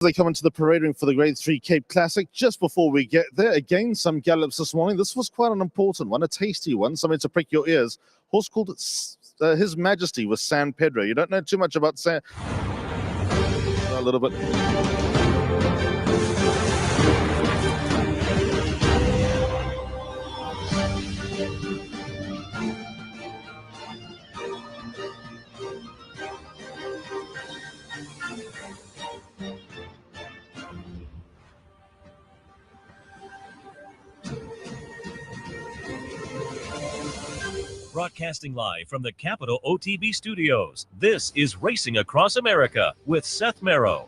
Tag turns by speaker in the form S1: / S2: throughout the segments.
S1: They come into the parade ring for the Grade 3 Cape Classic. Just before we get there, again, some gallops this morning. This was quite an important one, a tasty one, something to prick your ears. Horse called His Majesty was San Pedro. You don't know too much about San... A little bit.
S2: Broadcasting live from the Capital OTB studios, this is Racing Across America with Seth Merrow.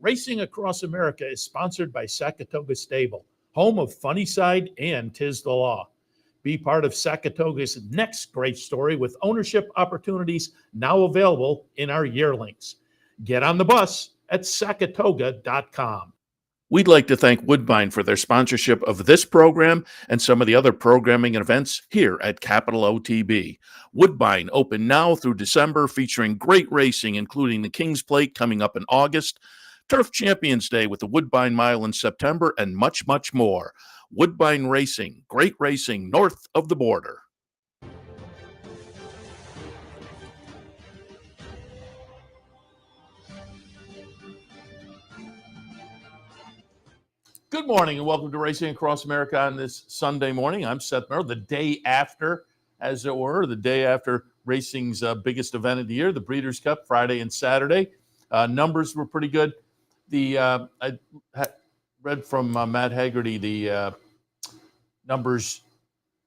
S3: Racing Across America is sponsored by Sakatoga Stable, home of Funnyside and Tis the Law. Be part of Sakatoga's next great story with ownership opportunities now available in our yearlings. Get on the bus at sakatoga.com. We'd like to thank Woodbine for their sponsorship of this program and some of the other programming and events here at Capital OTB. Woodbine open now through December, featuring great racing, including the King's Plate coming up in August, Turf Champions Day with the Woodbine Mile in September, and much, much more. Woodbine Racing, great racing north of the border. Good morning and welcome to Racing Across America on this Sunday morning. I'm Seth Merrow, the day after, as it were, the day after racing's biggest event of the year, the Breeders' Cup, Friday and Saturday. Numbers were pretty good. I read from Matt Haggerty the numbers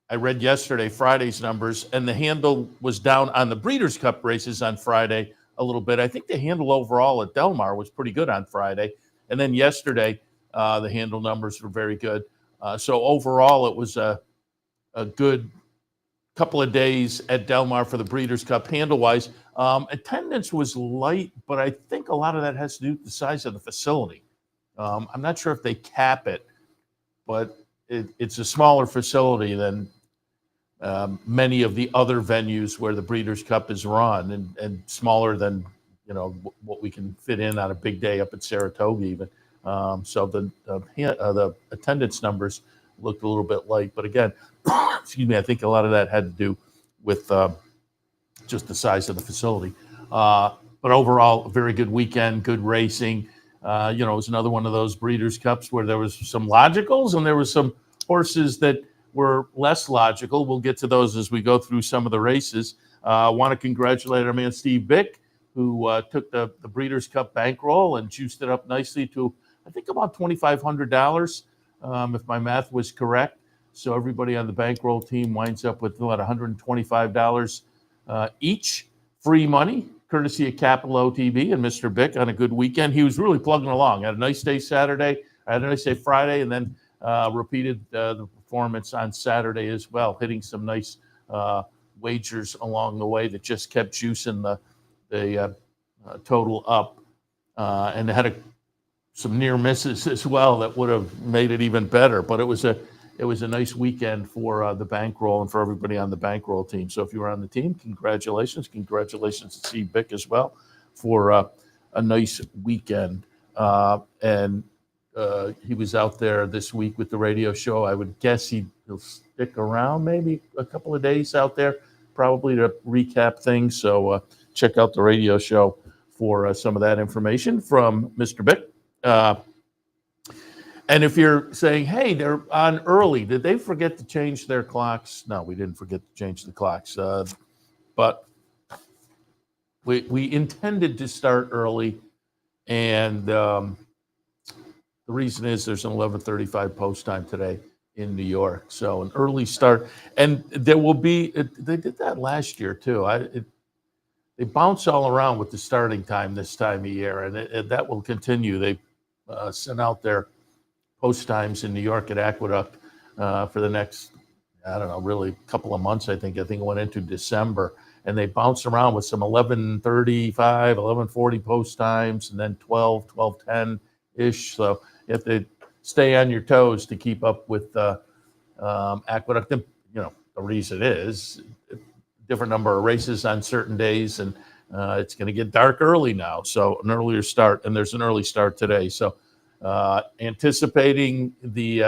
S3: I read yesterday, Friday's numbers, and the handle was down on the Breeders' Cup races on Friday a little bit. I think the handle overall at Delmar was pretty good on Friday. And then yesterday, the handle numbers were very good. So overall, it was a good couple of days at Delmar for the Breeders' Cup handle-wise. Attendance was light, but I think a lot of that has to do with the size of the facility. I'm not sure if they cap it, but it's a smaller facility than many of the other venues where the Breeders' Cup is run, and smaller than what we can fit in on a big day up at Saratoga even. So the attendance numbers looked a little bit light, but again, excuse me, I think a lot of that had to do with just the size of the facility. But overall, a very good weekend, good racing. It was another one of those Breeders' Cups where there was some logicals and there was some horses that were less logical. We'll get to those as we go through some of the races. I want to congratulate our man Steve Bick, who took the Breeders' Cup bankroll and juiced it up nicely to, I think, about $2,500, if my math was correct. So everybody on the bankroll team winds up with about $125 each, free money, courtesy of Capital OTB and Mr. Bick on a good weekend. He was really plugging along. Had a nice day Saturday, had a nice day Friday, and then repeated the performance on Saturday as well, hitting some nice wagers along the way that just kept juicing the total up, and had some near misses as well that would have made it even better. But it was a nice weekend for the bankroll and for everybody on the bankroll team. So if you were on the team, congratulations to Steve Bick as well for a nice weekend. And he was out there this week with the radio show. I would guess he'll stick around maybe a couple of days out there, probably to recap things. So check out the radio show for some of that information from Mr. Bick. And if you're saying, hey, they're on early, did they forget to change their clocks? No, we didn't forget to change the clocks. But we intended to start early, and the reason is there's an 11:35 post time today in New York. So an early start. And there will be, they did that last year too. They bounce all around with the starting time this time of year, and that will continue. They sent out their post times in New York at Aqueduct for the next, really a couple of months, I think. I think it went into December. And they bounce around with some 11:35, 11:40 post times, and then 12:10-ish. So you have to stay on your toes to keep up with Aqueduct. The reason is different number of races on certain days, and It's going to get dark early now, so an earlier start, and there's an early start today. So anticipating the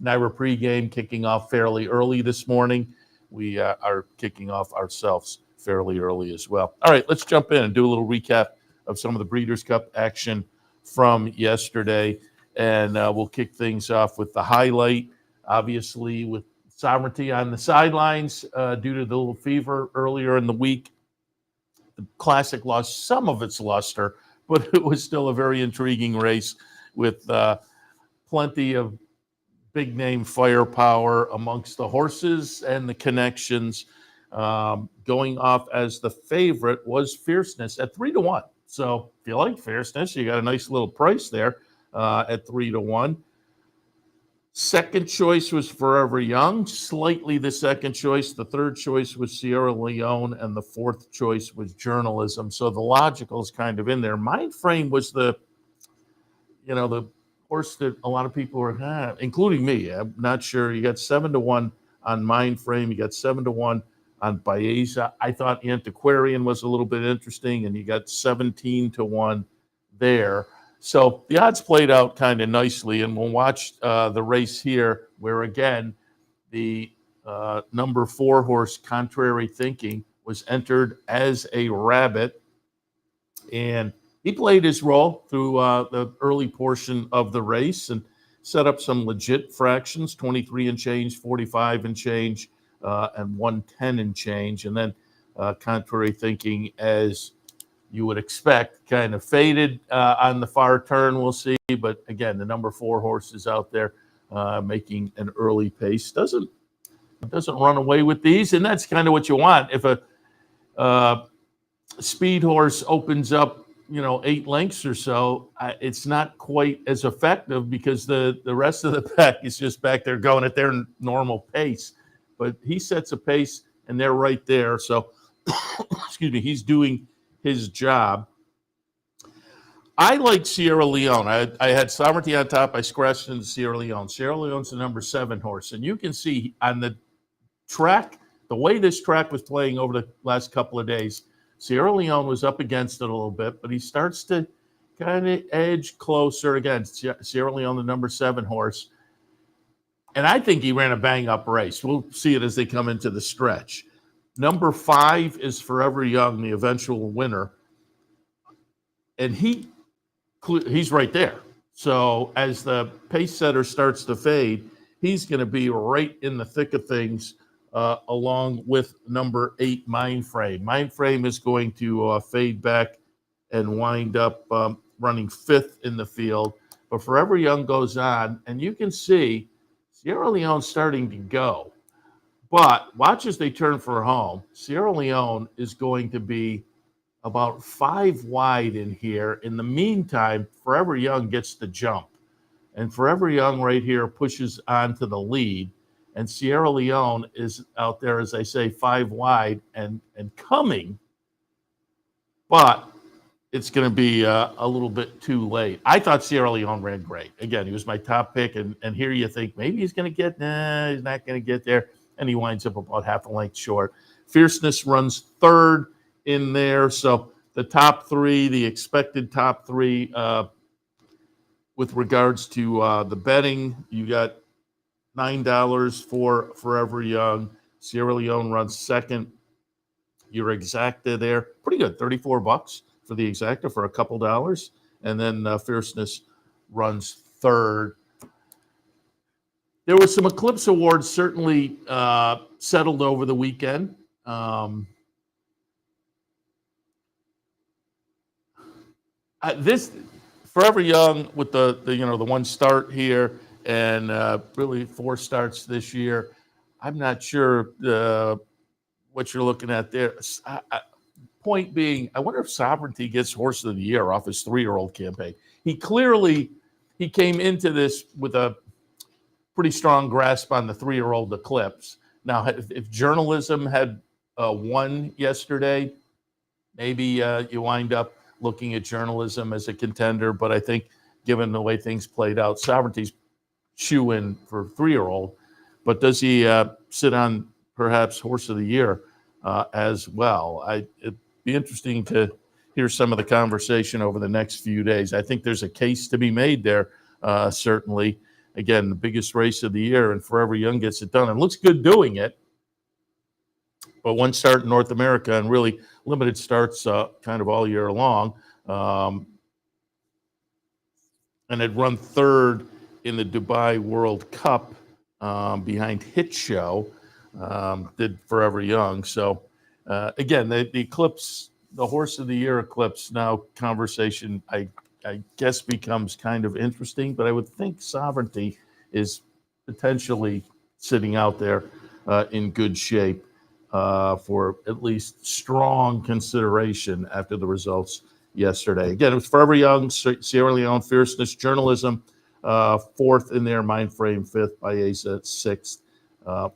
S3: NYRA pregame kicking off fairly early this morning. We are kicking off ourselves fairly early as well. All right, let's jump in and do a little recap of some of the Breeders' Cup action from yesterday. And we'll kick things off with the highlight, obviously, with Sovereignty on the sidelines due to the little fever earlier in the week. The Classic lost some of its luster, but it was still a very intriguing race with plenty of big-name firepower amongst the horses and the connections. Going off as the favorite was Fierceness at 3-1. So if you like Fierceness, you got a nice little price there at 3-1. Second choice was Forever Young, slightly the second choice. The third choice was Sierra Leone, and the fourth choice was Journalism. So the logical is kind of in there. Mind Frame was the horse that a lot of people were, including me. I'm not sure. You got 7-1 on Mind Frame. You got 7-1 on Baeza. I thought Antiquarian was a little bit interesting, and you got 17-1 there. So the odds played out kind of nicely, and we'll watch the race here where, again, the number 4 horse, Contrary Thinking, was entered as a rabbit, and he played his role through the early portion of the race and set up some legit fractions, 23 and change, 45 and change, and 110 and change. And then Contrary Thinking, as you would expect, kind of faded on the far turn, we'll see. But again, the number 4 horse is out there making an early pace. Doesn't run away with these, and that's kind of what you want. If a speed horse opens up 8 lengths or so, it's not quite as effective because the rest of the pack is just back there going at their normal pace. But he sets a pace, and they're right there. So, excuse me, he's doing his job. I like Sierra Leone. I had Sovereignty on top. I scratched into Sierra Leone. Sierra Leone's the number 7 horse. And you can see on the track, the way this track was playing over the last couple of days, Sierra Leone was up against it a little bit, but he starts to kind of edge closer. Again, Sierra Leone, the number 7 horse. And I think he ran a bang-up race. We'll see it as they come into the stretch. Number 5 is Forever Young, the eventual winner. And he's right there. So as the pace setter starts to fade, he's going to be right in the thick of things along with number 8, Mind Frame. Mind Frame is going to fade back and wind up running 5th in the field. But Forever Young goes on, and you can see Sierra Leone starting to go. But watch as they turn for home. Sierra Leone is going to be about 5 wide in here. In the meantime, Forever Young gets the jump. And Forever Young right here pushes on to the lead. And Sierra Leone is out there, as I say, 5 wide and coming. But it's going to be a little bit too late. I thought Sierra Leone ran great. Again, he was my top pick. And here you think maybe he's going to get, he's not going to get there. And he winds up about half a length short. Fierceness runs 3rd in there. So the top 3, the expected top 3 with regards to the betting, you got $9 for Forever Young. Sierra Leone runs 2nd. Your exacta there, pretty good, $34 for the exacta for a couple dollars. And then Fierceness runs 3rd. There were some Eclipse Awards certainly settled over the weekend. This Forever Young with the one start here and really 4 starts this year. I'm not sure what you're looking at there. Point being, I wonder if Sovereignty gets Horse of the Year off his 3-year-old campaign. He came into this with a pretty strong grasp on the 3-year-old Eclipse. Now, if Journalism had won yesterday, maybe you wind up looking at Journalism as a contender. But I think given the way things played out, Sovereignty's shoe-in for 3-year-old. But does he sit on perhaps Horse of the Year as well? It'd be interesting to hear some of the conversation over the next few days. I think there's a case to be made there, certainly. Again, the biggest race of the year, and Forever Young gets it done and looks good doing it. But one start in North America and really limited starts kind of all year long. And had run third in the Dubai World Cup behind Hit Show, did Forever Young. So, again, the Eclipse, the Horse of the Year Eclipse now conversation, I guess, becomes kind of interesting, but I would think Sovereignty is potentially sitting out there in good shape for at least strong consideration after the results yesterday. Again, it was Forever Young, Sierra Leone Fierceness, Journalism, fourth in their mind frame, fifth, Baeza, sixth.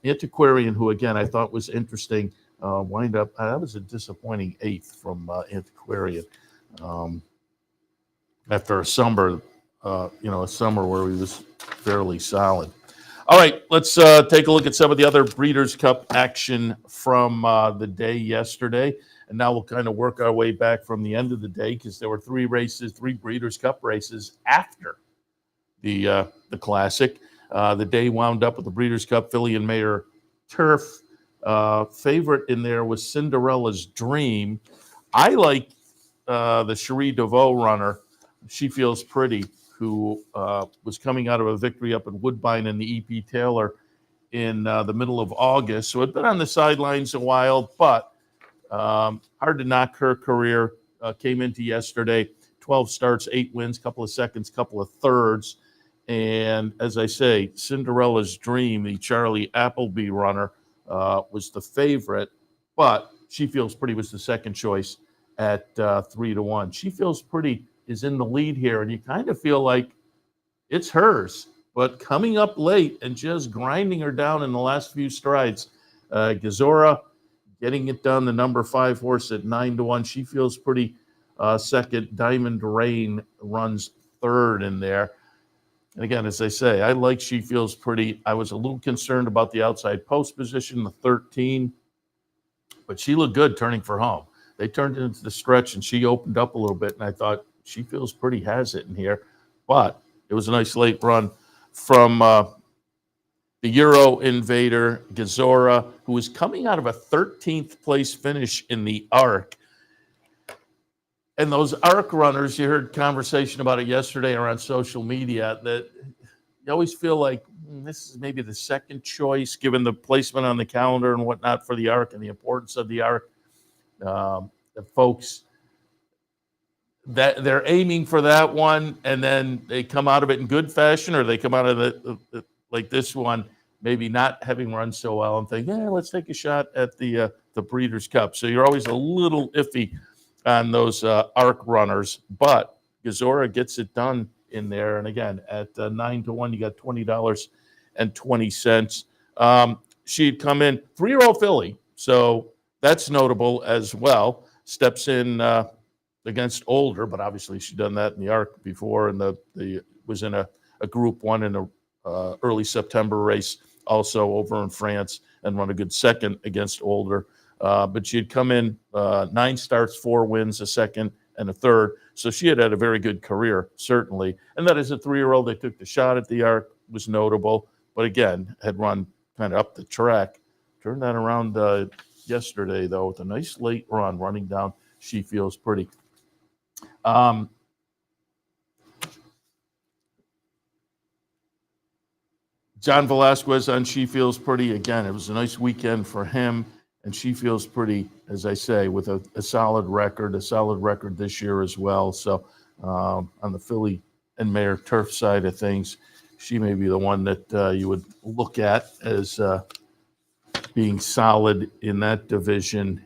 S3: Antiquarian, who again I thought was interesting, wind up, that was a disappointing eighth from Antiquarian after a summer, a summer where he was fairly solid. All right, let's take a look at some of the other Breeders' Cup action from the day yesterday. And now we'll kind of work our way back from the end of the day because there were three Breeders' Cup races after the Classic. The day wound up with the Breeders' Cup Filly and Mare Turf. Favorite in there was Cinderella's Dream. I like the Cherie DeVoe runner. She Feels Pretty, who was coming out of a victory up in Woodbine in the E.P. Taylor in the middle of August. So had been on the sidelines a while, but hard to knock her career. Came into yesterday, 12 starts, 8 wins, couple of seconds, couple of thirds. And as I say, Cinderella's Dream, the Charlie Appleby runner, was the favorite, but She Feels Pretty was the second choice at 3-1. She Feels Pretty is in the lead here, and you kind of feel like it's hers, but coming up late and just grinding her down in the last few strides. Gazora getting it done, the number 5 horse at 9-1. She Feels Pretty second. Diamond Rain runs third in there. And again, as I say, I like She Feels Pretty. I was a little concerned about the outside post position, the 13, but she looked good turning for home. They turned it into the stretch, and she opened up a little bit, and I thought She Feels Pretty has it in here. But it was a nice late run from the Euro Invader, Gazora, who was coming out of a 13th place finish in the ARC. And those ARC runners, you heard conversation about it yesterday around social media, that you always feel like this is maybe the second choice, given the placement on the calendar and whatnot for the ARC and the importance of the ARC. The folks, that they're aiming for that one, and then they come out of it in good fashion, or they come out of it like this one, maybe not having run so well, and think, let's take a shot at the Breeders' Cup. So you're always a little iffy on those ARC runners, but Gazora gets it done in there. And again, at 9-1, you got $20.20. She'd come in 3-year-old filly, so that's notable as well. Steps in against older, but obviously she'd done that in the ARC before, and the was in a Group 1 in a early September race, also over in France, and run a good second against older. But she had come in 9 starts, 4 wins, a second and a third. So she had a very good career, certainly. And that as a 3-year-old, they took the shot at the ARC, was notable. But again, had run kind of up the track. Turned that around yesterday, though, with a nice late run, running down She Feels Pretty. John Velasquez on She Feels Pretty. Again, it was a nice weekend for him. And She Feels Pretty, as I say, with a solid record this year as well. So on the filly and mare turf side of things, she may be the one that you would look at as being solid in that division,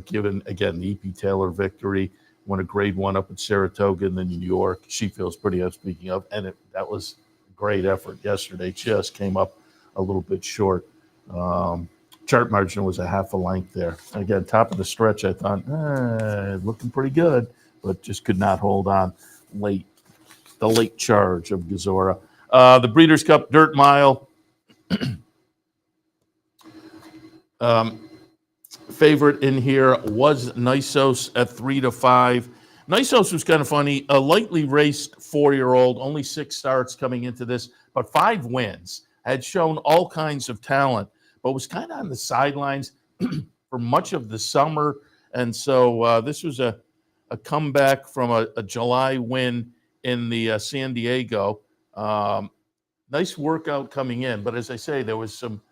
S3: given, again, the E.P. Taylor victory, won a Grade 1 up at Saratoga and then New York. She Feels Pretty, I'm speaking of, and that was a great effort yesterday. Just came up a little bit short. Chart margin was a half a length there. Again, top of the stretch, I thought, looking pretty good, but just could not hold on late. The late charge of Gazora. The Breeders' Cup Dirt Mile. favorite in here was Nisos at 3-5. Nisos was kind of funny. A lightly raced 4-year-old, only 6 starts coming into this, but 5 wins. Had shown all kinds of talent, but was kind of on the sidelines for much of the summer. And so this was a comeback from a July win in the San Diego. Nice workout coming in, but as I say, there was some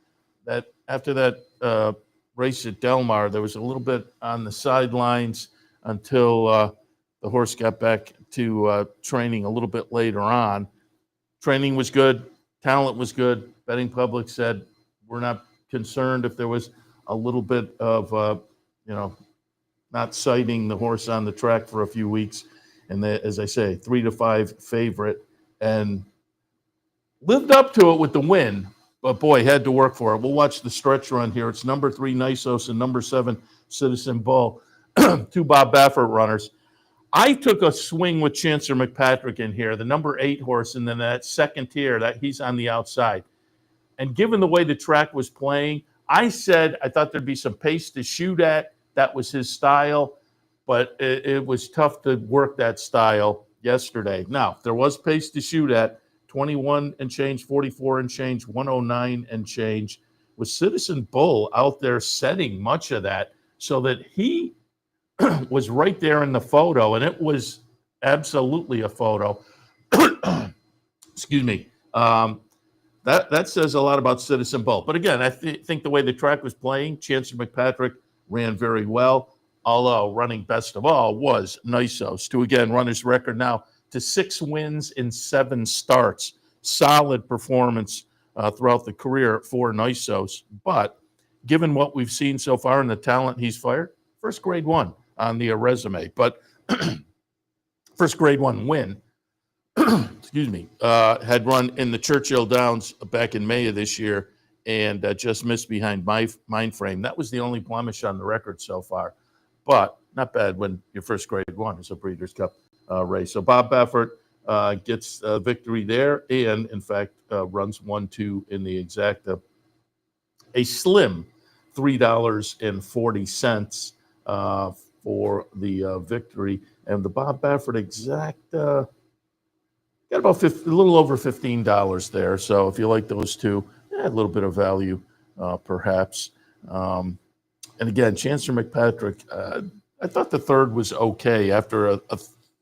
S3: that after that race at Delmar, there was a little bit on the sidelines until the horse got back to training a little bit later on. Training was good, talent was good. Betting public said we're not concerned if there was a little bit of not sighting the horse on the track for a few weeks. And as I say, 3-5 favorite, and lived up to it with the win, but boy, had to work for it. We'll watch the stretch run here. It's number 3 Nisos and number 7 Citizen Bull, 2 Bob Baffert runners. I took a swing with Chancer McPatrick in here, the number 8 horse, and then that second tier, that he's on the outside. And given the way the track was playing, I said I thought there'd be some pace to shoot at. That was his style, but it was tough to work that style yesterday. Now, there was pace to shoot at, 21 and change, 44 and change, 109 and change, with Citizen Bull out there setting much of that so that he was right there in the photo, and it was absolutely a photo. Excuse me. That says a lot about Citizen Bull. But again, I think the way the track was playing, Chancer McPatrick ran very well, although running best of all was Nisos, to again run his record now to 6 wins in 7 starts. Solid performance throughout the career for Nisos. But given what we've seen so far and the talent he's fired, first grade 1 on the resume. But first grade 1 win, excuse me, had run in the Churchill Downs back in May of this year and just missed behind Mindframe. That was the only blemish on the record so far. But not bad when your first grade 1 is a Breeders' Cup race. So Bob Baffert gets a victory there and, in fact, runs 1-2 in the exacta. A slim $3.40 for the victory. And the Bob Baffert exacta got about a little over $15 there. So if you like those two, a little bit of value perhaps. And again, Chancer McPatrick, I thought the third was okay after a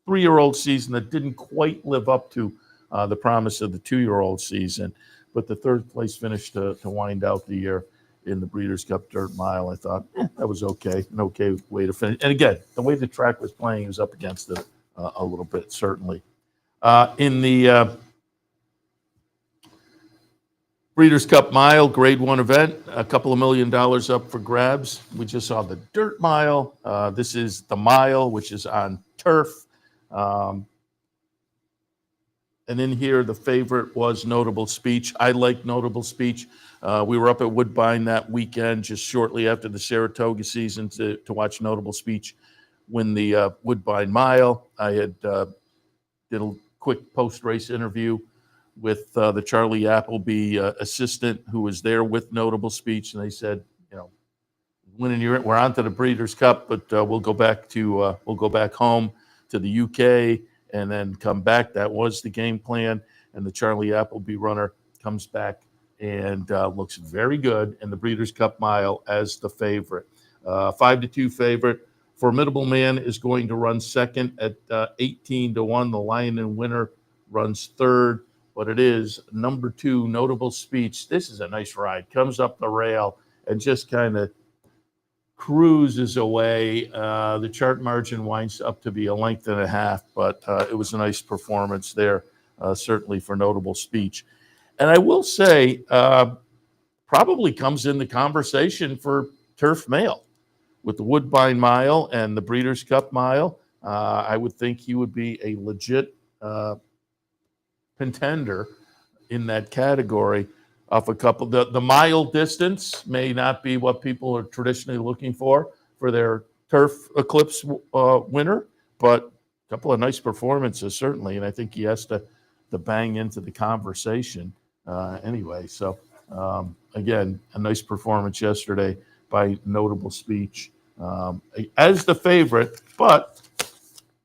S3: 3-year-old season that didn't quite live up to the promise of the 2-year-old season. But the third place finish to wind out the year in the Breeders' Cup Dirt Mile, I thought that was okay, an okay way to finish. And again, the way the track was playing, he was up against it a little bit, certainly. In the Breeders' Cup Mile, Grade 1 event, a couple of $1 million up for grabs. We just saw the Dirt Mile. This is the Mile, which is on turf. And in here, the favorite was Notable Speech. I like Notable Speech. We were up at Woodbine that weekend, just shortly after the Saratoga season, to watch Notable Speech win the Woodbine Mile. I had did a quick post-race interview with the Charlie Appleby assistant who was there with Notable Speech, and they said, we're on to the Breeders' Cup, but we'll go back home to the UK and then come back. That was the game plan, and the Charlie Appleby runner comes back and looks very good in the Breeders' Cup Mile as the favorite. 5-2 favorite. Formidable Man is going to run second at 18-1. The Lion and Winner runs third, but it is number 2, Notable Speech. This is a nice ride. Comes up the rail and just kind of cruises away. The chart margin winds up to be a length and a half, but it was a nice performance there, certainly for Notable Speech. And I will say, probably comes in the conversation for Turf Mail. With the Woodbine Mile and the Breeders' Cup Mile, I would think he would be a legit contender in that category. Off a couple, the mile distance may not be what people are traditionally looking for their Turf Eclipse winner, but a couple of nice performances certainly, and I think he has to bang into the conversation anyway. So again, a nice performance yesterday by Notable Speech as the favorite, but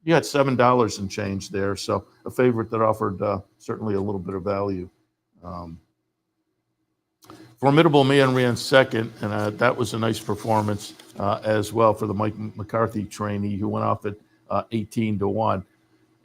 S3: you got $7 and change there, so a favorite that offered certainly a little bit of value. Formidable Man ran second, and that was a nice performance as well for the Mike McCarthy trainee, who went off at 18-1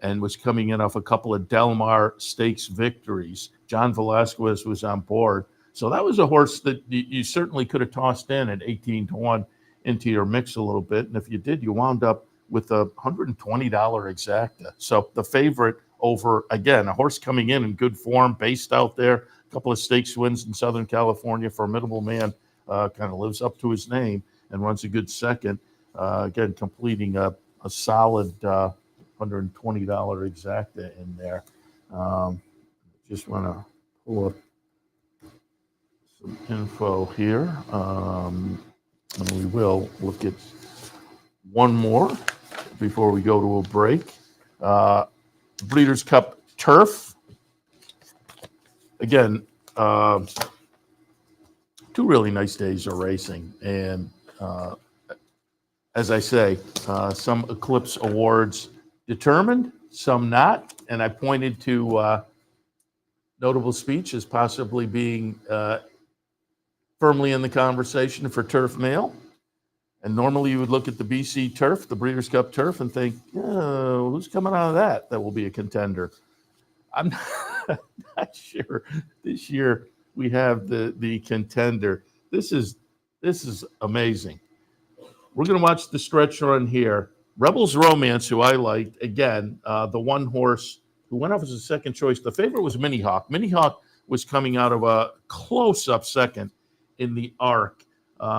S3: and was coming in off a couple of Delmar Stakes victories. John Velasquez was on board. So that was a horse that you certainly could have tossed in at 18-1 into your mix a little bit. And if you did, you wound up with a $120 exacta. So the favorite over, again, a horse coming in good form, based out there, a couple of stakes wins in Southern California. Formidable Man kind of lives up to his name and runs a good second. Again, completing a solid $120 exacta in there. Just want to pull up some info here. And we will look at one more before we go to a break. Breeders' Cup Turf. Again, two really nice days of racing. And as I say, some Eclipse Awards determined, some not. And I pointed to Notable Speech as possibly being firmly in the conversation for Turf Male. And normally you would look at the BC Turf, the Breeders' Cup Turf, and think, oh, who's coming out of that will be a contender? I'm not sure this year we have the contender. This is amazing. We're going to watch the stretch run here. Rebels Romance, who I liked, again, the one horse who went off as a second choice. The favorite was Mini Hawk. Mini Hawk was coming out of a close-up second in the arc.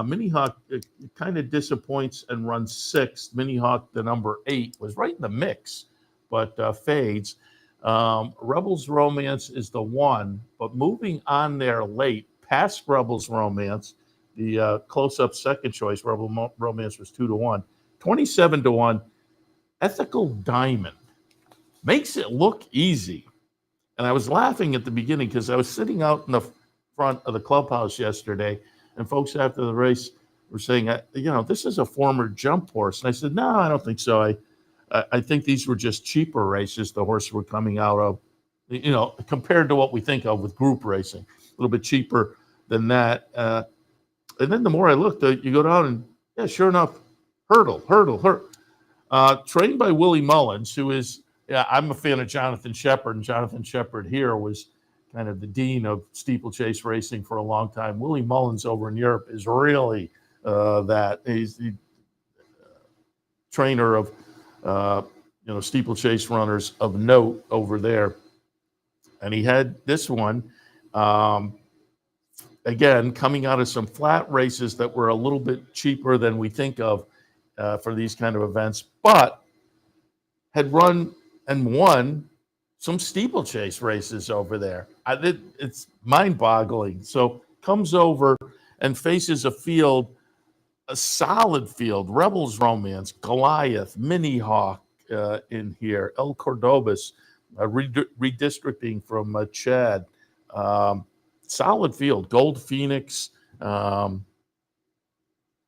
S3: Mini Hawk kind of disappoints and runs sixth. Mini Hawk, the number 8, was right in the mix, but fades. Rebels Romance is the one, but moving on there late, past Rebels Romance, the close-up second choice, Rebel Romance was 2-1. 27-1, Ethical Diamond. Makes it look easy. And I was laughing at the beginning because I was sitting out in the front of the clubhouse yesterday, and folks after the race were saying, this is a former jump horse. And I said, no, I don't think so. I think these were just cheaper races the horses were coming out of, compared to what we think of with group racing. A little bit cheaper than that. And then the more I looked, you go down and, yeah, sure enough, hurdle. Trained by Willie Mullins, who is, I'm a fan of Jonathan Shepard, and Jonathan Shepard here was kind of the dean of steeplechase racing for a long time. Willie Mullins over in Europe is really that. He's the trainer of, steeplechase runners of note over there. And he had this one, again, coming out of some flat races that were a little bit cheaper than we think of for these kind of events, but had run and won some steeplechase races over there. It's mind-boggling. So comes over and faces a solid field, Rebels Romance, Goliath, Mini Hawk in here, El Cordobas, redistricting from Chad. Solid field, Gold Phoenix, and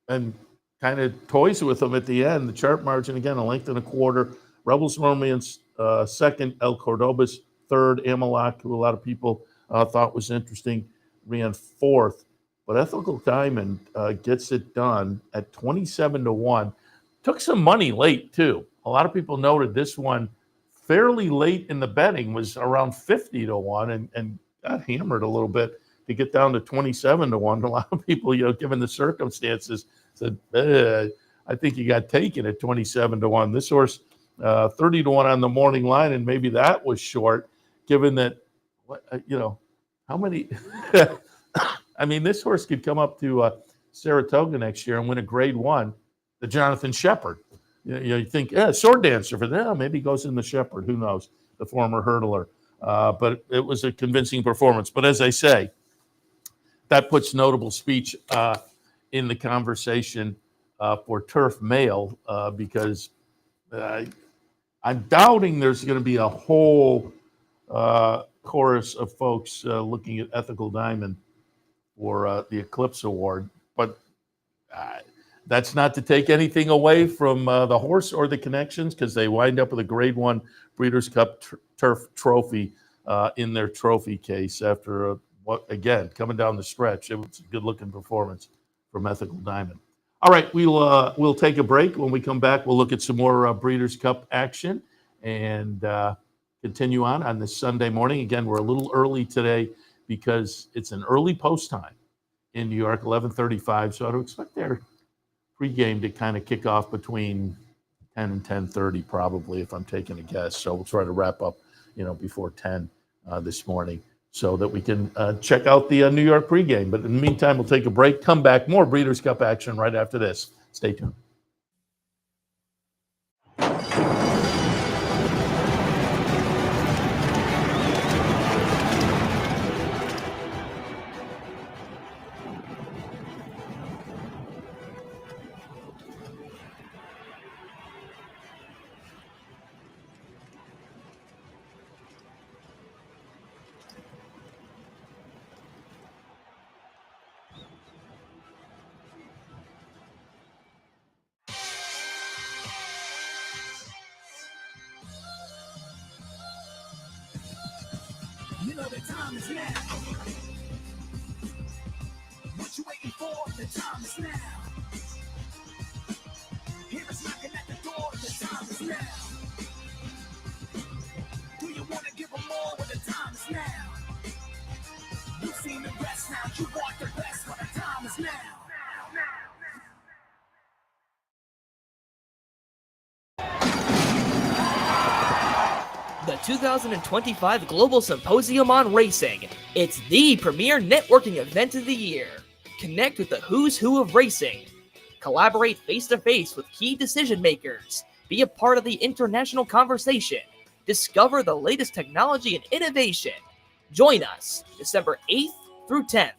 S3: kind of toys with them at the end. The chart margin, again, a length and a quarter. Rebels Romance second, El Cordobas third, Amalak, who a lot of people thought was interesting, ran fourth. But Ethical Diamond gets it done at 27-1. Took some money late, too. A lot of people noted this one fairly late in the betting was around 50-1 and got hammered a little bit to get down to 27-1. A lot of people, given the circumstances, said, I think you got taken at 27-1. This horse, 30-1 on the morning line, and maybe that was short, given that, how many... I mean, this horse could come up to Saratoga next year and win a Grade 1, the Jonathan Shepard. You think, sword dancer for them. Maybe he goes in the Shepard. Who knows? The former hurdler. But it was a convincing performance. But as I say, that puts Notable Speech in the conversation for Turf Male because I'm doubting there's going to be a whole chorus of folks looking at Ethical Diamond for the Eclipse Award. But That's not to take anything away from the horse or the connections, because they wind up with a Grade 1 Breeders' Cup Turf Trophy in their trophy case after, again, coming down the stretch. It was a good-looking performance from Ethical Diamond. All right, we'll take a break. When we come back, we'll look at some more Breeders' Cup action and continue on this Sunday morning. Again, we're a little early today because it's an early post time in New York, 11:35. So I would expect their pregame to kind of kick off between 10 and 10:30, probably, if I'm taking a guess. So we'll try to wrap up, before 10 this morning, so that we can check out the New York pregame. But in the meantime, we'll take a break, come back, more Breeders' Cup action right after this. Stay tuned.
S4: You know the time is now. What you waiting for? The time is now. Here it's knocking at the door. The time is now. Do you want to give them more when the time is now? You've seen the best now. You want the best when the time is now.
S5: The 2025 Global Symposium on Racing. It's the premier networking event of the year. Connect with the who's who of racing. Collaborate face-to-face with key decision makers. Be a part of the international conversation. Discover the latest technology and innovation. Join us December 8th through 10th.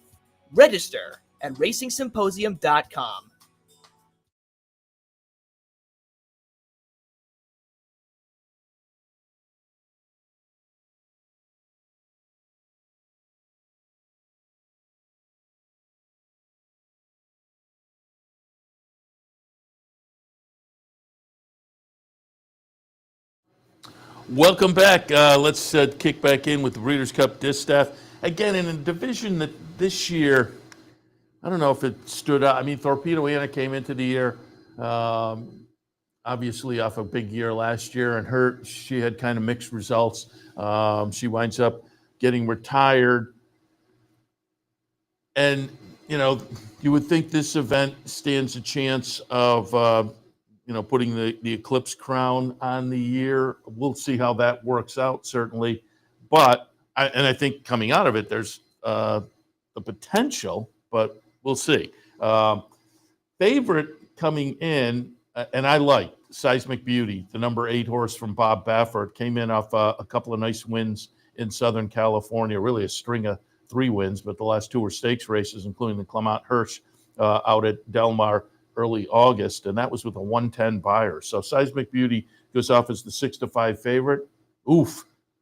S5: Register at racingsymposium.com.
S3: Welcome back. Let's kick back in with the Breeders' Cup Distaff. Again, in a division that this year, I don't know if it stood out. I mean, Torpedo Anna came into the year, obviously off a big year last year, and she had kind of mixed results. She winds up getting retired. And, you would think this event stands a chance of putting the Eclipse crown on the year. We'll see how that works out, certainly. But, I think coming out of it, there's the potential, but we'll see. Favorite coming in, and I like Seismic Beauty, the number 8 horse from Bob Baffert, came in off a couple of nice wins in Southern California, really a string of 3 wins, but the last 2 were stakes races, including the Clement Hirsch out at Delmar early August, and that was with a 110 buyer. So Seismic Beauty goes off as the 6-5 favorite.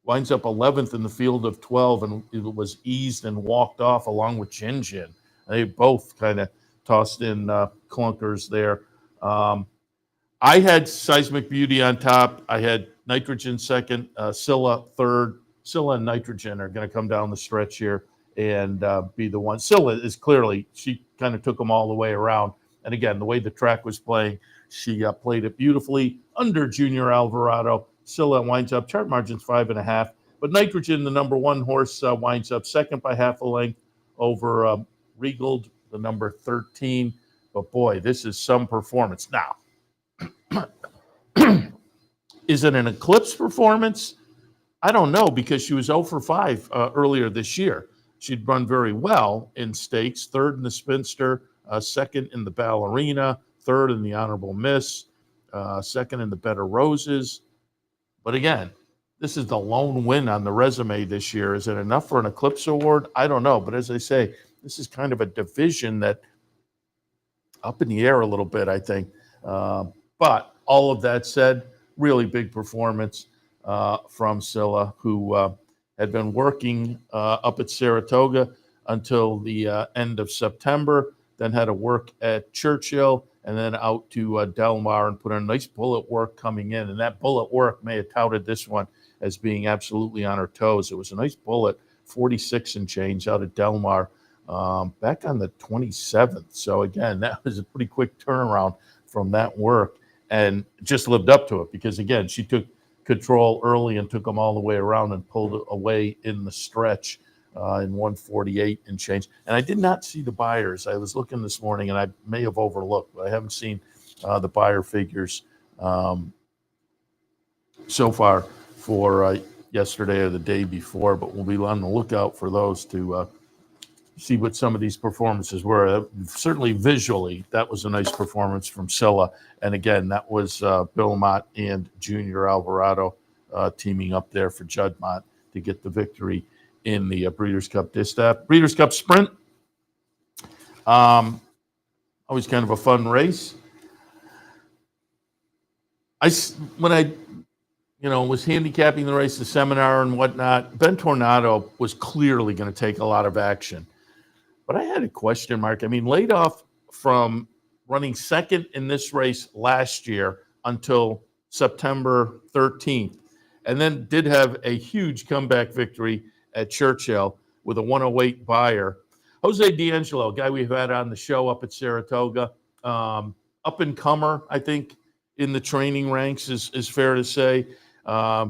S3: Winds up 11th in the field of 12, and it was eased and walked off along with Jin Jin. They both kind of tossed in clunkers there. I had Seismic Beauty on top. I had Nitrogen second, Scylla third. Scylla and Nitrogen are going to come down the stretch here and be the one. Scylla is clearly, she kind of took them all the way around. And again, the way the track was playing, she played it beautifully under Junior Alvarado. Scylla winds up chart margins 5.5. But Nitrogen, the number 1 horse, winds up second by half a length over Regal, the number 13. But boy, this is some performance. Now, is it an Eclipse performance? I don't know, because she was 0 for 5 earlier this year. She'd run very well in stakes, third in the Spinster, second in the Ballerina, third in the Honorable Miss, second in the Better Roses. But again, this is the lone win on the resume this year. Is it enough for an Eclipse Award? I don't know. But as I say, this is kind of a division that up in the air a little bit, I think. But all of that said, really big performance from Scylla, who had been working up at Saratoga until the end of September. then had to work at Churchill, and then out to Delmar and put in a nice bullet work coming in. And that bullet work may have touted this one as being absolutely on her toes. It was a nice bullet, 46 and change out of Delmar back on the 27th. So again, that was a pretty quick turnaround from that work, and just lived up to it because, again, she took control early and took them all the way around and pulled away in the stretch in 148 and change. And I did not see the buyers. I was looking this morning, and I may have overlooked, but I haven't seen the buyer figures so far for yesterday or the day before, but we'll be on the lookout for those to see what some of these performances were. Certainly visually, that was a nice performance from Scylla. And again, that was Bill Mott and Junior Alvarado teaming up there for Judd Mott to get the victory in the Breeders' Cup Distaff. Breeders' Cup Sprint, always kind of a fun race. When I was handicapping the race, the seminar and whatnot, Ben Tornado was clearly going to take a lot of action. But I had a question mark. I mean, laid off from running second in this race last year until September 13th, and then did have a huge comeback victory at Churchill with a 108 buyer. Jose D'Angelo, a guy we've had on the show up at Saratoga, up and comer, I think, in the training ranks is fair to say.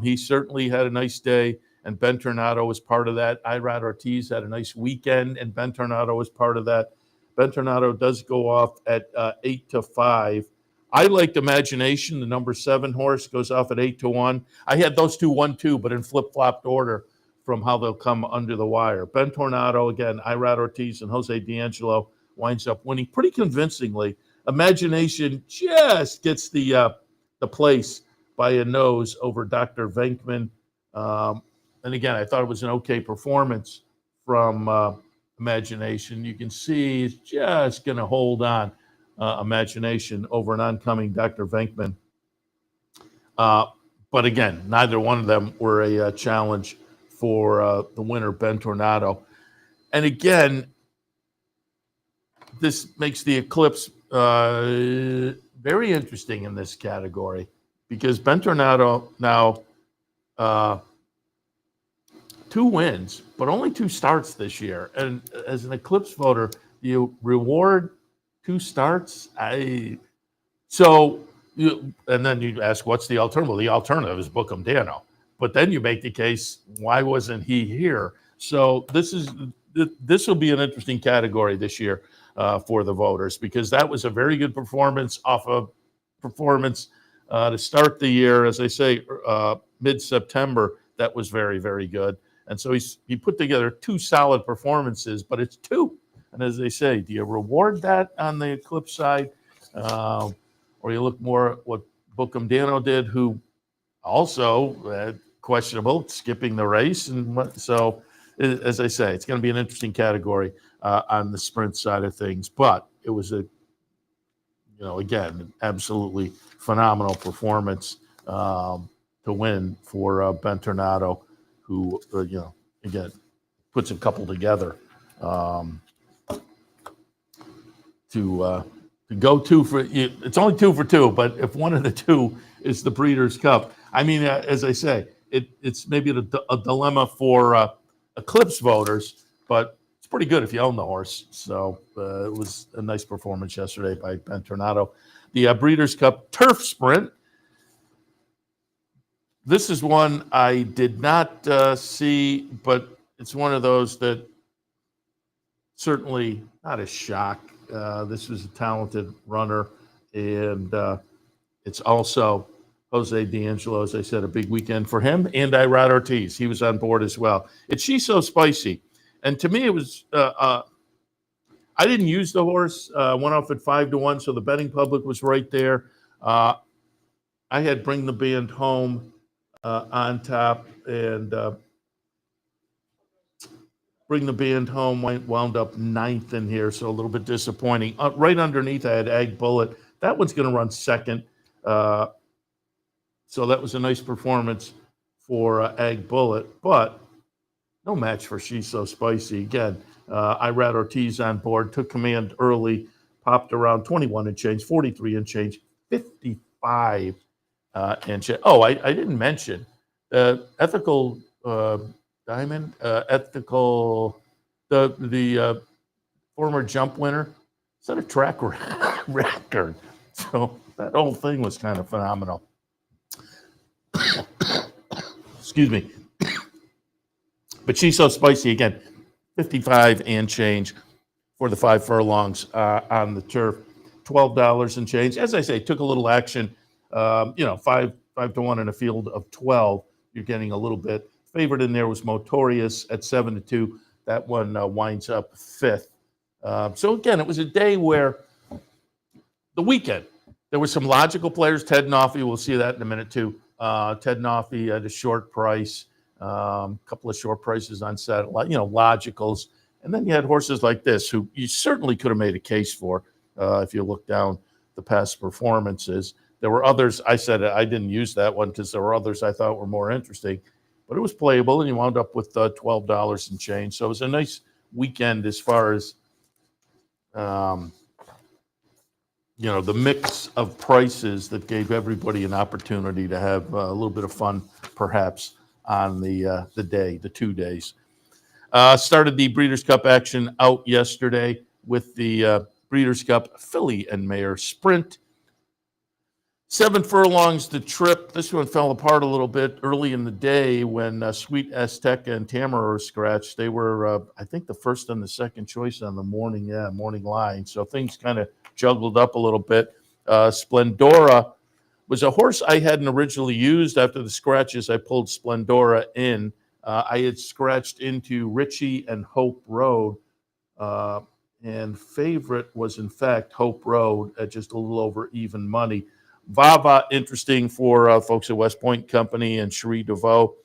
S3: He certainly had a nice day, and Ben Tornado was part of that. Irad Ortiz had a nice weekend, and Ben Tornado was part of that. Ben Tornado does go off at 8-5. I liked Imagination, the number 7 horse, goes off at 8-1. I had those two 1-2, but in flip-flopped order from how they'll come under the wire. Ben Tornado, again, Irad Ortiz and Jose D'Angelo winds up winning pretty convincingly. Imagination just gets the place by a nose over Dr. Venkman. And again, I thought it was an okay performance from Imagination. You can see he's just going to hold on, Imagination, over an oncoming Dr. Venkman. But again, neither one of them were a challenge for the winner, Ben Tornado. And again, this makes the Eclipse very interesting in this category because Ben Tornado now 2 wins, but only 2 starts this year. And as an Eclipse voter, you reward 2 starts. And then you ask, what's the alternative? Well, the alternative is Bookham Dano. But then you make the case, why wasn't he here? So this will be an interesting category this year for the voters because that was a very good performance off of performance to start the year. As I say, mid-September, that was very, very good. And so he put together 2 solid performances, but it's 2. And as they say, do you reward that on the Eclipse side? Or you look more at what Bookham Dano did, who also questionable, skipping the race. And so, as I say, it's going to be an interesting category on the sprint side of things. But it was again, an absolutely phenomenal performance to win for Ben Tornado, who, again, puts a couple together to go 2 for. It's only 2 for 2, but if one of the 2 is the Breeders' Cup, I mean, as I say, it's maybe a dilemma for Eclipse voters, but it's pretty good if you own the horse. So it was a nice performance yesterday by Ben Tornado. The Breeders' Cup Turf Sprint. This is one I did not see, but it's one of those that certainly not a shock. This was a talented runner, and it's also Jose D'Angelo, as I said, a big weekend for him, and Irad Ortiz. He was on board as well. It's She's So Spicy. And to me, it was I didn't use the horse. Went off at 5-1, so the betting public was right there. I had Bring the Band Home on top, and Bring the Band Home wound up 9th in here, so a little bit disappointing. Right underneath, I had Ag Bullet. That one's going to run 2nd. So that was a nice performance for Ag Bullet. But no match for She's So Spicy. Again, Irad Ortiz on board, took command early, popped around 21 and change, 43 and change, 55 and change. Oh, I didn't mention ethical diamond, ethical, the former jump winner set a track record. So that whole thing was kind of phenomenal. Excuse me. But She's So Spicy, again, 55 and change for the 5 furlongs on the turf. $12 and change. As I say, took a little action. 5 to 1 in a field of 12. You're getting a little bit. Favorite in there was Motorious at 7 to 2. That one winds up 5th. So again, it was a day where the weekend, there were some logical players. Ted Noffey, we'll see that in a minute too. Ted Noffey at a short price. Couple of short prices on satellite, logicals. And then you had horses like this, who you certainly could have made a case for if you look down the past performances. There were others, I said I didn't use that one because there were others I thought were more interesting. But it was playable, and you wound up with $12 and change. So it was a nice weekend as far as, the mix of prices that gave everybody an opportunity to have a little bit of fun, perhaps, on the 2 days. Started the Breeders' Cup action out yesterday with the Breeders' Cup Filly and Mare Sprint. 7 furlongs to trip. This one fell apart a little bit early in the day when Sweet Azteca and Tamara were scratched. They were, I think, the first and the second choice on the morning line. So things kind of juggled up a little bit. Splendora was a horse I hadn't originally used. After the scratches, I pulled Splendora in. I had scratched into Richie and Hope Road. And favorite was, in fact, Hope Road at just a little over even money. Vava, interesting for folks at West Point Company and Cherie DeVoe,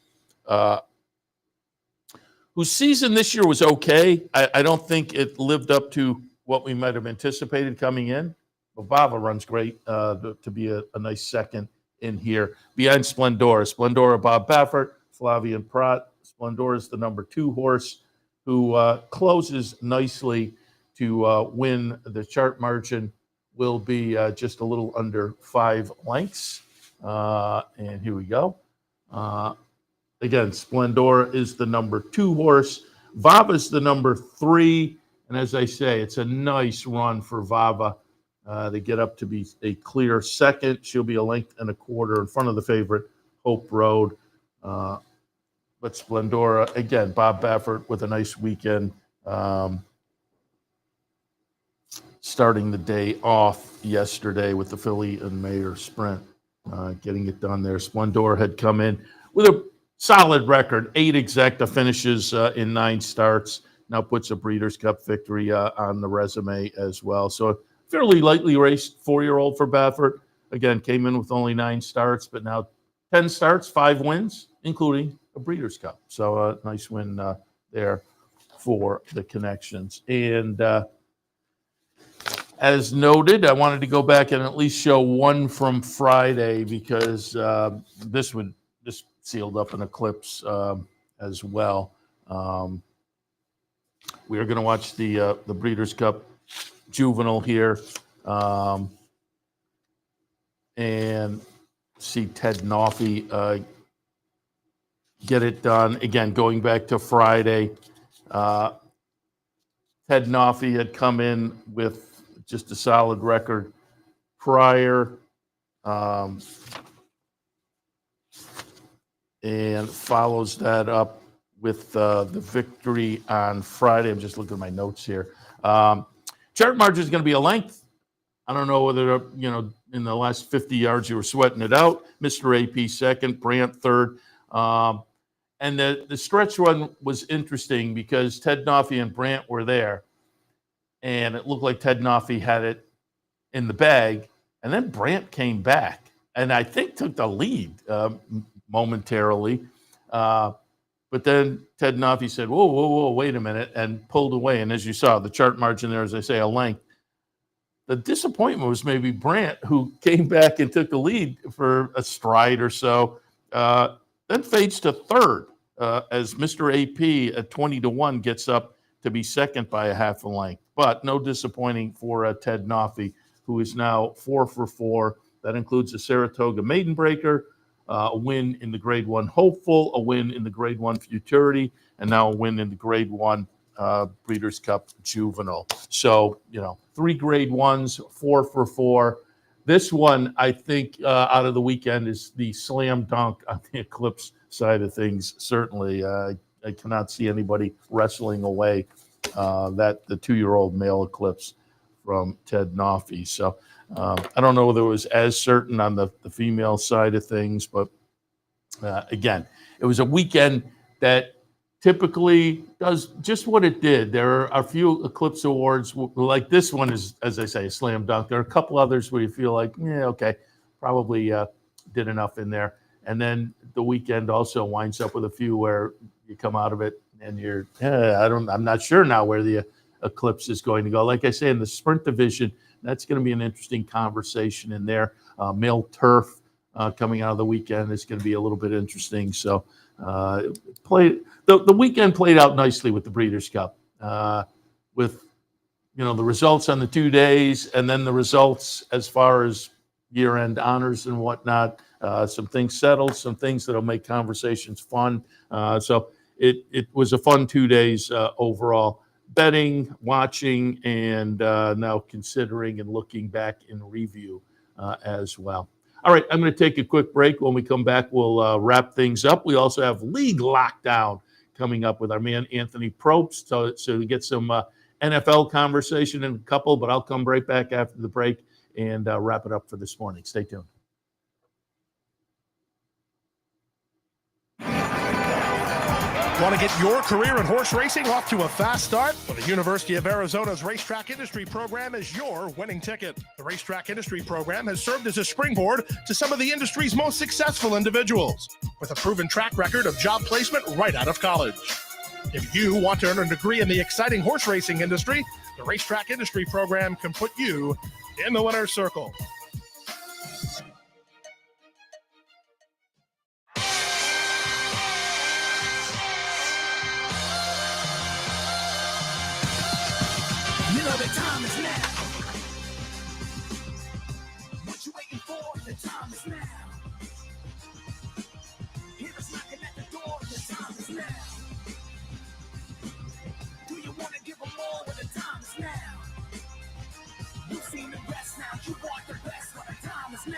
S3: whose season this year was okay. I don't think it lived up to what we might have anticipated coming in. But Vava runs great to be a nice second in here. Behind Splendora, Bob Baffert, Flavian Prat. Splendora is the number 2 horse who closes nicely to win. The chart margin will be just a little under 5 lengths. And here we go. Again, Splendora is the number 2 horse. Vava is the number 3. And as I say, it's a nice run for Vava. They get up to be a clear second. She'll be a length and a quarter in front of the favorite, Hope Road. But Splendora, again, Bob Baffert with a nice weekend. Starting the day off yesterday with the Filly and Mare Sprint, getting it done there. Splendora had come in with a solid record, 8 exacta finishes in 9 starts. Now puts a Breeders' Cup victory on the resume as well. So fairly lightly raced 4-year-old for Baffert. Again, came in with only 9 starts, but now 10 starts, 5 wins, including a Breeders' Cup. So a nice win there for the Connections. And as noted, I wanted to go back and at least show one from Friday because this one just sealed up an eclipse as well. We are going to watch the Breeders' Cup Juvenile here and see Ted Noffey get it done. Again, going back to Friday, Ted Noffey had come in with just a solid record prior, and follows that up with the victory on Friday. I'm just looking at my notes here. Chart margin is going to be a length. I don't know whether, in the last 50 yards you were sweating it out. Mr. AP second, Brandt third. And the stretch run was interesting because Ted Noffey and Brandt were there. And it looked like Ted Noffey had it in the bag. And then Brandt came back and I think took the lead momentarily. But then Ted Noffey said, whoa, wait a minute, and pulled away. And as you saw, the chart margin there, as I say, a length. The disappointment was maybe Brandt, who came back and took the lead for a stride or so, then fades to third. as Mr. AP at 20-1 gets up to be second by a half a length. But no disappointing for Ted Noffey, who is now 4 for 4. That includes a Saratoga Maiden Breaker, a win in the Grade 1 Hopeful, a win in the Grade 1 Futurity, and now a win in the Grade 1 Breeders' Cup Juvenile. So, 3 Grade 1s, 4 for 4. This one, I think, out of the weekend is the slam dunk on the Eclipse side of things. Certainly, I cannot see anybody wrestling away the 2-year-old male Eclipse from Ted Noffey. So I don't know whether it was as certain on the female side of things, but again, it was a weekend that typically does just what it did. There are a few Eclipse awards, like this one is, as I say, a slam dunk. There are a couple others where you feel like, yeah, okay, probably did enough in there. And then the weekend also winds up with a few where you come out of it and you're, I'm not sure now where the Eclipse is going to go. Like I say, in the sprint division, that's going to be an interesting conversation in there. Male turf coming out of the weekend is going to be a little bit interesting. So the weekend played out nicely with the Breeders' Cup, with the results on the 2 days, and then the results as far as year-end honors and whatnot. Some things settled, some things that'll make conversations fun. So it was a fun 2 days overall. Betting, watching, and now considering and looking back in review as well. All right, I'm going to take a quick break. When we come back, we'll wrap things up. We also have League Lockdown coming up with our man Anthony Propst. So we get some NFL conversation in a couple, but I'll come right back after the break and wrap it up for this morning. Stay tuned.
S6: Want to get your career in horse racing off to a fast start? Well, the University of Arizona's Racetrack Industry Program is your winning ticket. The Racetrack Industry Program has served as a springboard to some of the industry's most successful individuals, with a proven track record of job placement right out of college. If you want to earn a degree in the exciting horse racing industry, the Racetrack Industry Program can put you in the winner's circle.
S4: You know the time is now. What you waiting for? The time is now. Hear us knocking at the door. The time is now. Do you want to give them more when the time is now? You've seen the best now. You want the best when the time is now.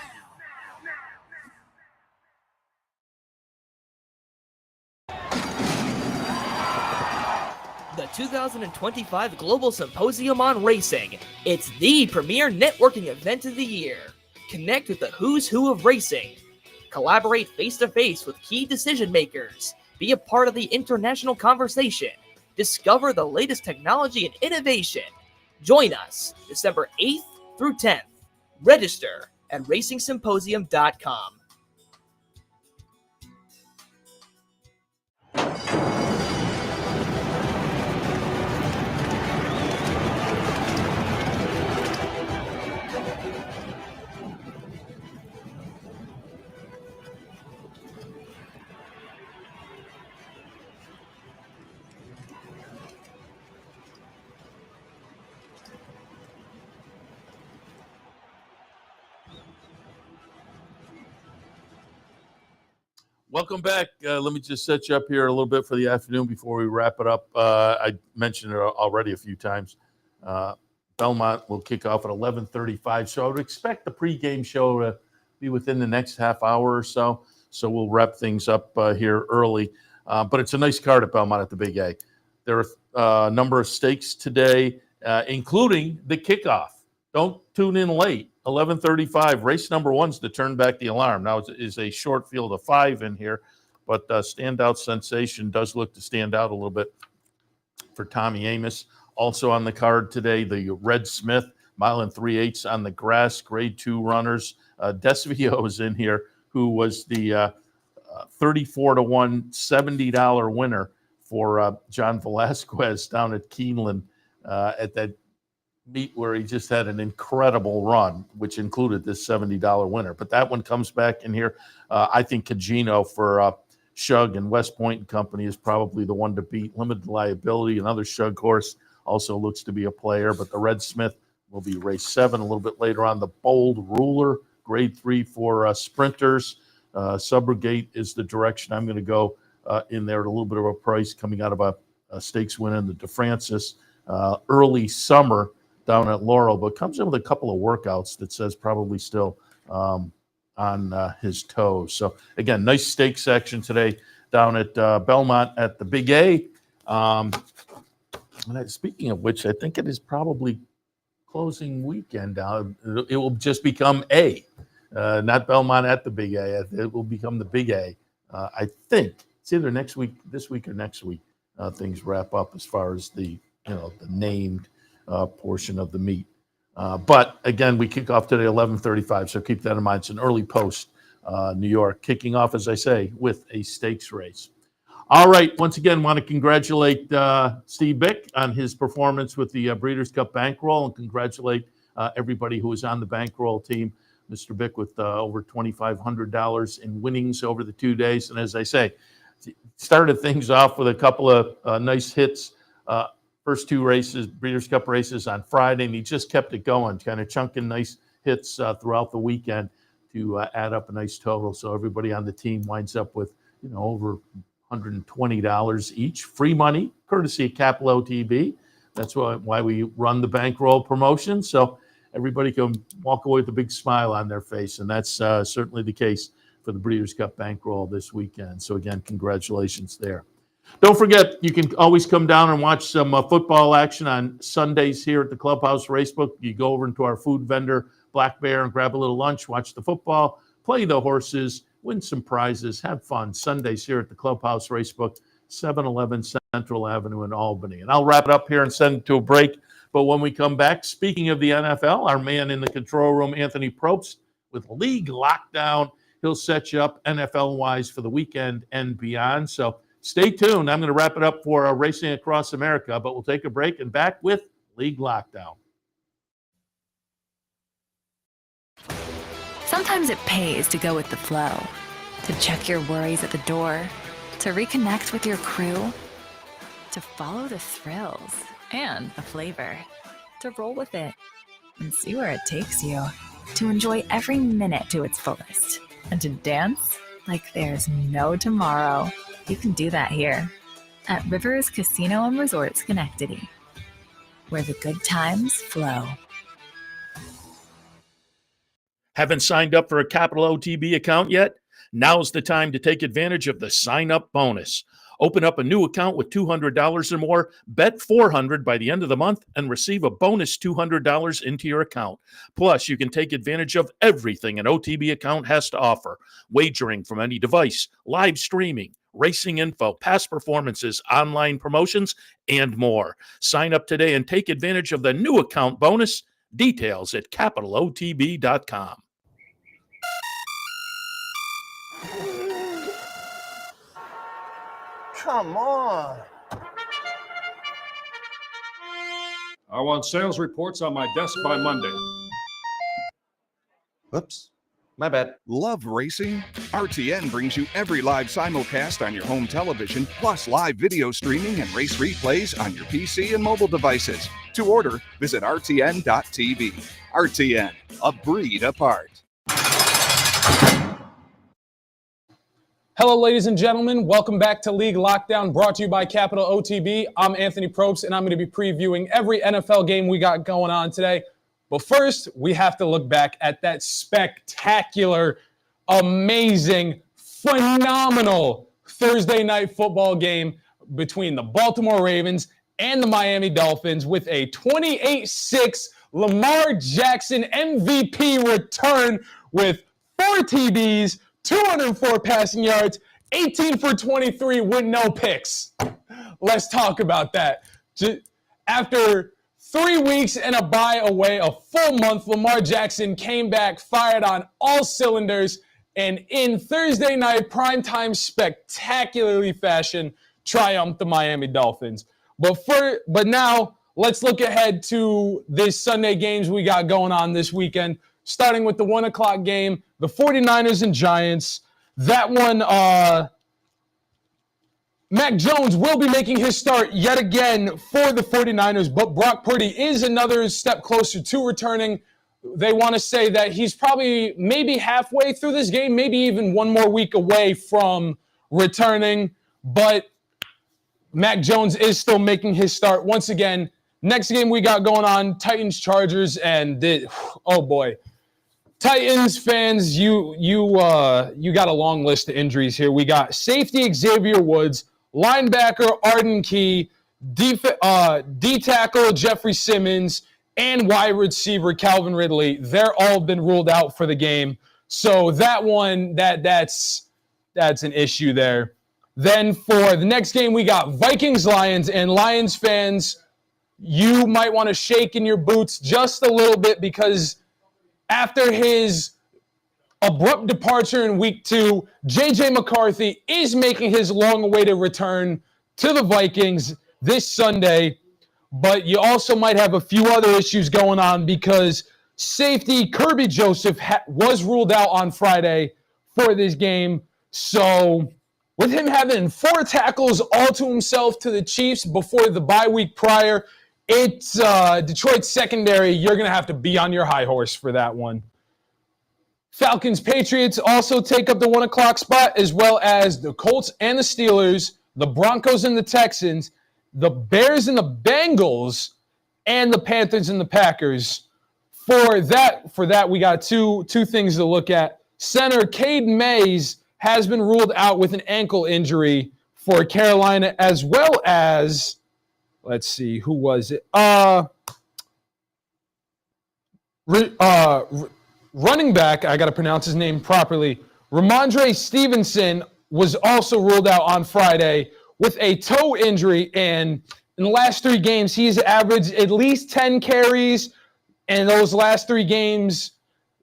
S5: The 2025 Global Symposium on Racing. It's the premier networking event of the year. Connect with the who's who of racing. Collaborate face-to-face with key decision makers. Be a part of the international conversation. Discover the latest technology and innovation. Join us December 8th through 10th. Register at racingsymposium.com.
S3: Welcome back. Let me just set you up here a little bit for the afternoon before we wrap it up. I mentioned it already a few times. Belmont will kick off at 11:35, so I would expect the pregame show to be within the next half hour or so. So we'll wrap things up here early. But it's a nice card at Belmont at the Big A. There are a number of stakes today, including the kickoff. Don't tune in late. 11:35, race number 1's to turn back the alarm. Now it is a short field of 5 in here, but standout sensation does look to stand out a little bit for Tommy Amos. Also on the card today, the Red Smith, 1 3/8 on the grass, grade 2 runners. Desvio is in here, who was the 34-1 $70 winner for John Velasquez down at Keeneland at that meet where he just had an incredible run, which included this $70 winner. But that one comes back in here. I think Cagino for Shug and West Point and Company is probably the one to beat. Limited Liability, another Shug horse, also looks to be a player, but the Red Smith will be race 7 a little bit later on. The Bold Ruler, grade 3 for sprinters. Subrogate is the direction I'm going to go in there at a little bit of a price coming out of a stakes win in the DeFrancis. Early summer down at Laurel, but comes in with a couple of workouts that says probably still on his toes. So again, nice stake section today down at Belmont at the Big A. Speaking of which, I think it is probably closing weekend now. It will just become A, not Belmont at the Big A. It will become the Big A. I think it's either this week or next week. Things wrap up as far as the named portion of the meet. But again, we kick off today 11:35, so keep that in mind. It's an early post, New York, kicking off, as I say, with a stakes race. All right, once again, want to congratulate Steve Bick on his performance with the Breeders' Cup Bankroll, and congratulate everybody who was on the Bankroll team. Mr. Bick with over $2,500 in winnings over the 2 days. And as I say, started things off with a couple of nice hits. First 2 races, Breeders' Cup races on Friday, and he just kept it going, kind of chunking nice hits throughout the weekend to add up a nice total. So everybody on the team winds up with over $120 each, free money, courtesy of Capital OTB. That's why we run the bankroll promotion, so everybody can walk away with a big smile on their face, and that's certainly the case for the Breeders' Cup Bankroll this weekend. So again, congratulations there. Don't forget, you can always come down and watch some football action on Sundays here at the Clubhouse Racebook. You go over into our food vendor, Black Bear, and grab a little lunch, watch the football, play the horses, win some prizes, have fun. Sundays here at the Clubhouse Racebook, 711 Central Avenue in Albany. And I'll wrap it up here and send it to a break. But when we come back, speaking of the NFL, our man in the control room, Anthony Propst, with League Lockdown, he'll set you up NFL-wise for the weekend and beyond. So stay tuned. I'm going to wrap it up for Racing Across America, but we'll take a break and back with League Lockdown.
S7: Sometimes it pays to go with the flow, to check your worries at the door, to reconnect with your crew, to follow the thrills and the flavor, to roll with it and see where it takes you, to enjoy every minute to its fullest, and to dance like there's no tomorrow. You can do that here at Rivers Casino and Resort Schenectady, where the good times flow.
S3: Haven't signed up for a Capital OTB account yet? Now's the time to take advantage of the sign-up bonus. Open up a new account with $200 or more, bet $400 by the end of the month, and receive a bonus $200 into your account. Plus, you can take advantage of everything an OTB account has to offer. Wagering from any device, live streaming, racing info, past performances, online promotions, and more. Sign up today and take advantage of the new account bonus. Details at capitalotb.com.
S8: Come on.
S9: I want sales reports on my desk by Monday.
S8: Whoops. My bad.
S10: Love racing? RTN brings you every live simulcast on your home television, plus live video streaming and race replays on your PC and mobile devices. To order, visit rtn.tv. RTN, a breed apart.
S11: Hello, ladies and gentlemen. Welcome back to League Lockdown, brought to you by Capital OTB. I'm Anthony Propst, and I'm going to be previewing every NFL game we got going on today. But first, we have to look back at that spectacular, amazing, phenomenal Thursday night football game between the Baltimore Ravens and the Miami Dolphins with a 28-6 Lamar Jackson MVP return with 4 TDs, 204 passing yards, 18 for 23 with no picks. Let's talk about that. After 3 weeks and a bye away, a full month, Lamar Jackson came back, fired on all cylinders, and in Thursday night primetime spectacularly fashion, triumphed the Miami Dolphins. But now, let's look ahead to this Sunday games we got going on this weekend, starting with the 1 o'clock game, the 49ers and Giants. That one, Mac Jones will be making his start yet again for the 49ers, but Brock Purdy is another step closer to returning. They want to say that he's probably maybe halfway through this game, maybe even one more week away from returning, but Mac Jones is still making his start once again. Next game we got going on, Titans-Chargers, and oh boy. Titans fans, you got a long list of injuries here. We got safety Xavier Woods, linebacker Arden Key, D-tackle Jeffrey Simmons, and wide receiver Calvin Ridley. They're all been ruled out for the game. So that one, that's an issue there. Then for the next game, we got Vikings-Lions, and Lions fans, you might want to shake in your boots just a little bit because after his abrupt departure in week 2, J.J. McCarthy is making his long-awaited return to the Vikings this Sunday. But you also might have a few other issues going on because safety Kirby Joseph was ruled out on Friday for this game. So with him having 4 tackles all to himself to the Chiefs before the bye week prior, it's Detroit secondary. You're going to have to be on your high horse for that one. Falcons-Patriots also take up the 1 o'clock spot, as well as the Colts and the Steelers, the Broncos and the Texans, the Bears and the Bengals, and the Panthers and the Packers. For that, we got two things to look at. Center Cade Mays has been ruled out with an ankle injury for Carolina, as well as, let's see, who was it? Running back, I got to pronounce his name properly, Ramondre Stevenson was also ruled out on Friday with a toe injury, and in the last 3 games, he's averaged at least 10 carries, and those last 3 games,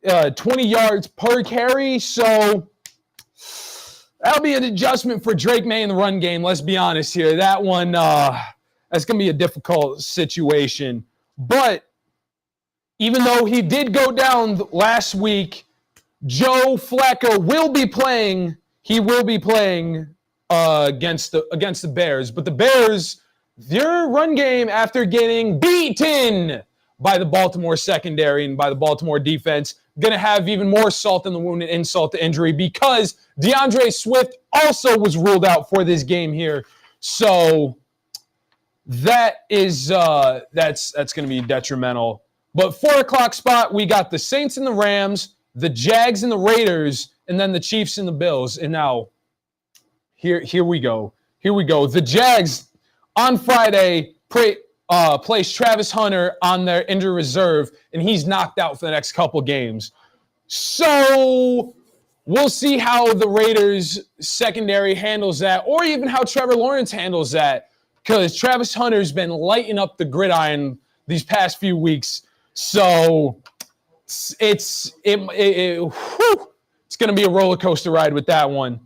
S11: 20 yards per carry, so that'll be an adjustment for Drake May in the run game, let's be honest here. That one, that's going to be a difficult situation, but even though he did go down last week, Joe Flacco will be playing. He will be playing against the Bears. But the Bears, their run game after getting beaten by the Baltimore secondary and by the Baltimore defense, going to have even more salt in the wound and insult to injury because DeAndre Swift also was ruled out for this game here. So that is that's going to be detrimental. But 4 o'clock spot, we got the Saints and the Rams, the Jags and the Raiders, and then the Chiefs and the Bills. And now, here we go. Here we go. The Jags on Friday placed Travis Hunter on their injured reserve, and he's knocked out for the next couple games. So we'll see how the Raiders secondary handles that, or even how Trevor Lawrence handles that, because Travis Hunter's been lighting up the gridiron these past few weeks. So it's going to be a roller coaster ride with that one.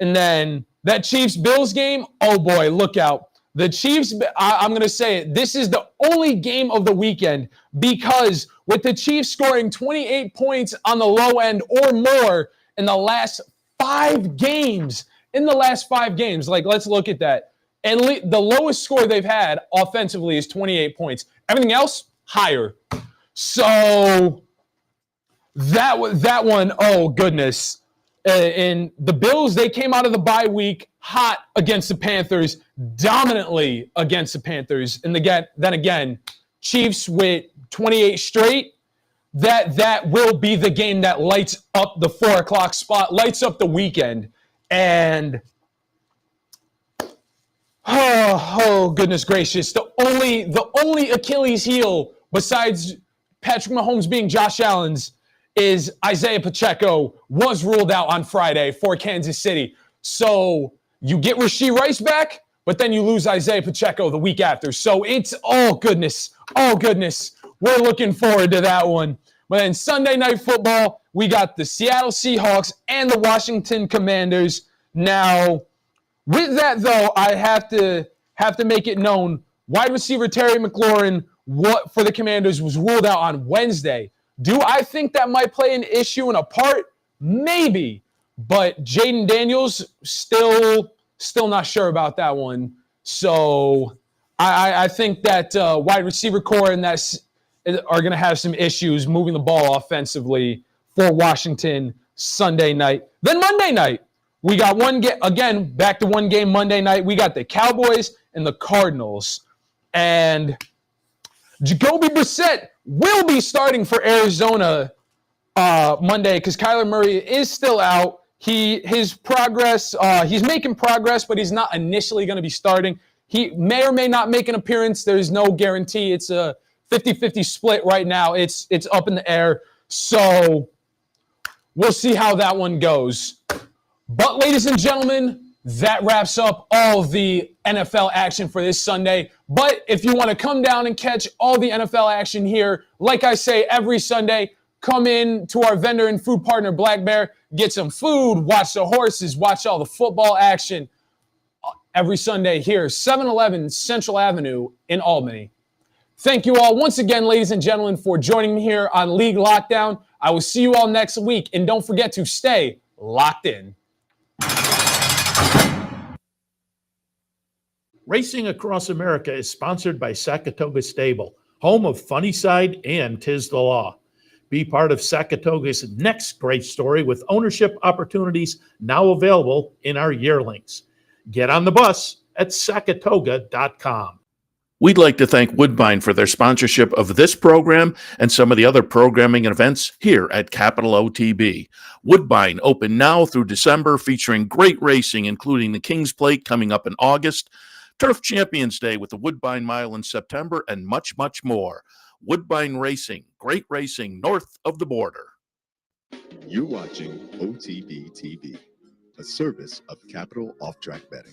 S11: And then that Chiefs-Bills game, oh boy, look out. The Chiefs, I'm going to say it, this is the only game of the weekend because with the Chiefs scoring 28 points on the low end or more in the last 5 games, like let's look at that. And the lowest score they've had offensively is 28 points. Everything else, higher. So that one, oh goodness. And the Bills, they came out of the bye week hot against the Panthers, dominantly against the Panthers. And then again, Chiefs with 28 straight. That will be the game that lights up the 4 o'clock spot, lights up the weekend. And oh goodness gracious. The only Achilles heel besides Patrick Mahomes being Josh Allen's is Isaiah Pacheco was ruled out on Friday for Kansas City. So you get Rashee Rice back, but then you lose Isaiah Pacheco the week after. So it's, oh goodness. We're looking forward to that one. But then Sunday Night Football, we got the Seattle Seahawks and the Washington Commanders. Now, with that though, I have to make it known, wide receiver Terry McLaurin for the Commanders was ruled out on Wednesday. Do I think that might play an issue and a part? Maybe. But Jaden Daniels still Still not sure about that one. So I think that wide receiver core and that are going to have some issues moving the ball offensively for Washington Sunday night. Then Monday night, we got one game, again, back to one game Monday night. We got the Cowboys and the Cardinals. And Jacoby Brissett will be starting for Arizona Monday because Kyler Murray is still out. His progress, he's making progress, but he's not initially going to be starting. He may or may not make an appearance. There's no guarantee. It's a 50-50 split right now. It's up in the air. So we'll see how that one goes. But ladies and gentlemen, that wraps up all the NFL action for this Sunday. But if you want to come down and catch all the NFL action here, like I say every Sunday, come in to our vendor and food partner, Black Bear, get some food, watch the horses, watch all the football action every Sunday here, 711 Central Avenue in Albany. Thank you all once again, ladies and gentlemen, for joining me here on League Lockdown. I will see you all next week, and don't forget to stay locked in.
S3: Racing Across America is sponsored by Sakatoga Stable, home of Funnyside and Tis the Law. Be part of Sakatoga's next great story with ownership opportunities now available in our yearlings. Get on the bus at sakatoga.com. We'd like to thank Woodbine for their sponsorship of this program and some of the other programming and events here at Capital OTB. Woodbine open now through December, featuring great racing, including the King's Plate coming up in August, Turf Champions Day with the Woodbine Mile in September, and much, much more. Woodbine Racing, great racing north of the border.
S12: You're watching OTB TV, a service of Capital Off Track Betting.